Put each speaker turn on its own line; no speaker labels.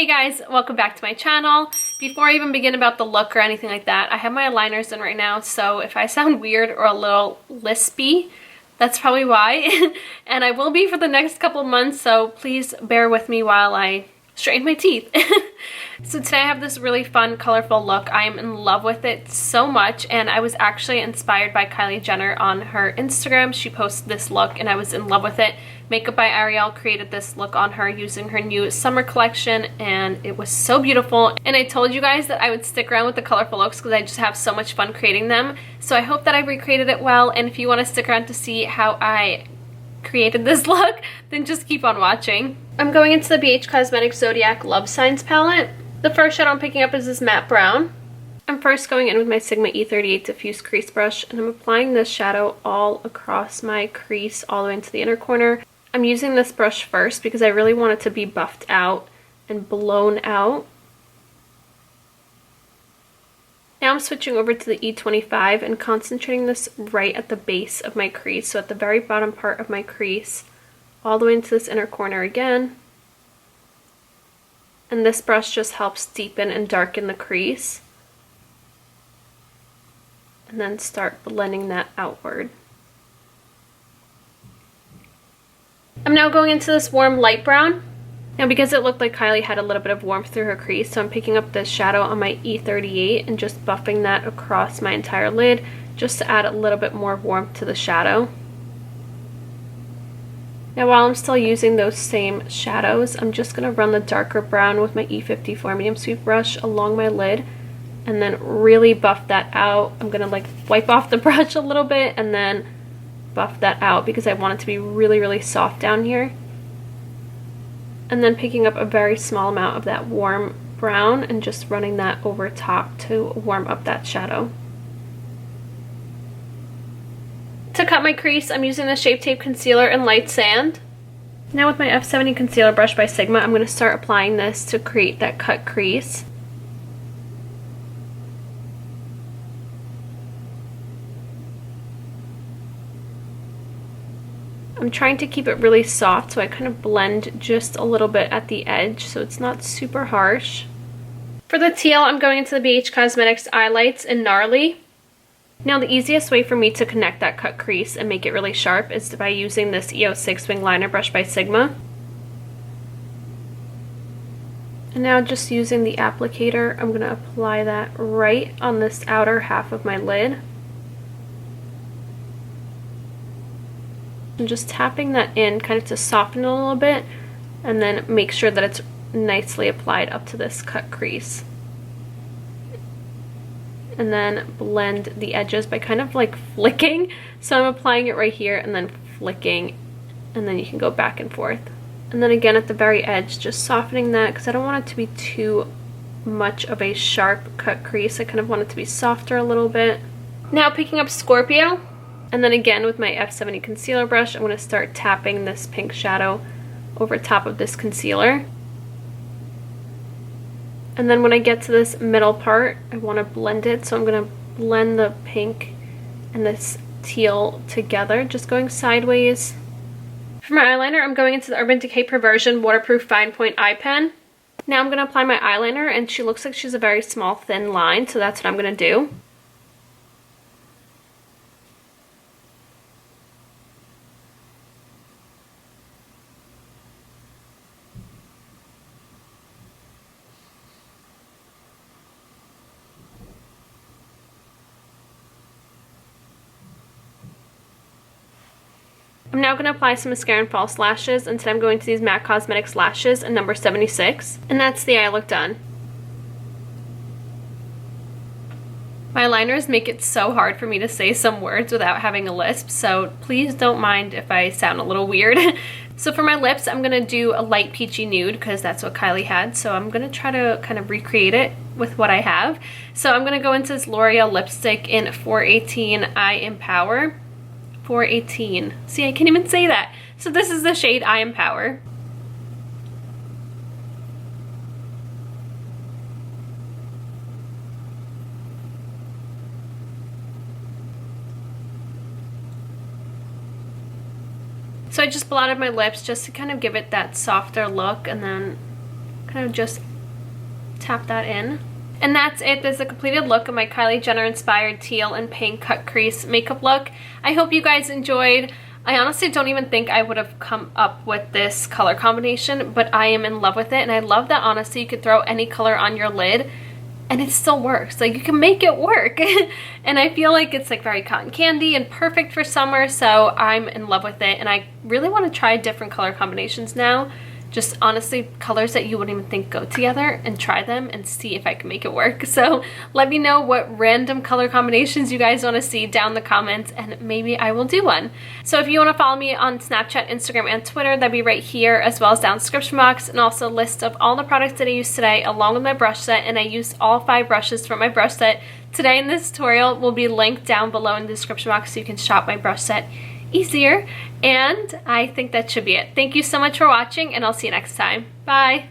Hey guys, welcome back to my channel. Before I even begin about the look or anything like that, I have my aligners in right now, so if I sound weird or a little lispy, that's probably why. And I will be for the next couple months, so please bear with me while I straighten my teeth. So today I have this really fun, colorful look. I am in love with it so much, and I was actually inspired by Kylie Jenner on her Instagram. She posted this look and I was in love with it. Makeup by Ariel created this look on her using her new summer collection, and it was so beautiful. And I told you guys that I would stick around with the colorful looks because I just have so much fun creating them. So I hope that I recreated it well, and if you want to stick around to see how I created this look, then just keep on watching. I'm going into the BH Cosmetics Zodiac Love Signs palette. The first shadow I'm picking up is this matte brown. I'm first going in with my Sigma E38 Diffuse Crease Brush, and I'm applying this shadow all across my crease, all the way into the inner corner. I'm using this brush first because I really want it to be buffed out and blown out. Now I'm switching over to the E25 and concentrating this right at the base of my crease, so at the very bottom part of my crease, all the way into this inner corner again. And this brush just helps deepen and darken the crease. And then start blending that outward. I'm now going into this warm light brown. Now because it looked like Kylie had a little bit of warmth through her crease, so I'm picking up this shadow on my E38 and just buffing that across my entire lid just to add a little bit more warmth to the shadow. Now while I'm still using those same shadows, I'm just going to run the darker brown with my E54 medium sweep brush along my lid and then really buff that out. I'm going to like wipe off the brush a little bit and then buff that out because I want it to be really soft down here. And then picking up a very small amount of that warm brown and just running that over top to warm up that shadow. To cut my crease, I'm using the Shape Tape Concealer in Light Sand. Now with my F70 Concealer Brush by Sigma, I'm going to start applying this to create that cut crease. I'm trying to keep it really soft, so I kind of blend just a little bit at the edge so it's not super harsh. For the teal, I'm going into the BH Cosmetics Eye Lights in Gnarly. Now the easiest way for me to connect that cut crease and make it really sharp is by using this EO6 Wing Liner Brush by Sigma. And now just using the applicator, I'm going to apply that right on this outer half of my lid. And just tapping that in kind of to soften it a little bit, and then make sure that it's nicely applied up to this cut crease. And then blend the edges by kind of like flicking. So I'm applying it right here and then flicking, and then you can go back and forth. And then again at the very edge, just softening that because I don't want it to be too much of a sharp cut crease. I kind of want it to be softer a little bit. Now picking up Scorpio, and then again with my F70 concealer brush, I'm going to start tapping this pink shadow over top of this concealer. And then when I get to this middle part, I want to blend it, so I'm going to blend the pink and this teal together, just going sideways. For my eyeliner, I'm going into the Urban Decay Perversion Waterproof Fine Point Eye Pen. Now I'm going to apply my eyeliner, and she looks like she's a very small, thin line, so that's what I'm going to do. I'm now going to apply some mascara and false lashes, and today I'm going to these MAC Cosmetics lashes in number 76. And that's the eye look done. My liners make it so hard for me to say some words without having a lisp, so please don't mind if I sound a little weird. So for my lips, I'm going to do a light peachy nude because that's what Kylie had, so I'm going to try to kind of recreate it with what I have. So I'm going to go into this L'Oreal lipstick in 418 I Empower. 418. See, I can't even say that. So this is the shade I Empower. So I just blotted my lips just to kind of give it that softer look, and then kind of just tap that in. And that's it. There's a completed look of my Kylie Jenner inspired teal and pink cut crease makeup look. I hope you guys enjoyed. I honestly don't even think I would have come up with this color combination, but I am in love with it. And I love that honestly you could throw any color on your lid and it still works. Like, you can make it work. And I feel like it's like very cotton candy and perfect for summer, so I'm in love with it. And I really want to try different color combinations now. Just honestly colors that you wouldn't even think go together, and try them and see if I can make it work. So let me know what random color combinations you guys want to see down in the comments, and maybe I will do one. So if you want to follow me on Snapchat, Instagram, and Twitter, that'd be right here, as well as down in the description box, and also a list of all the products that I used today along with my brush set. And I used all 5 brushes from my brush set today in this tutorial. Will be linked down below in the description box so you can shop my brush set easier. And I think that should be it. Thank you so much for watching, and I'll see you next time. Bye!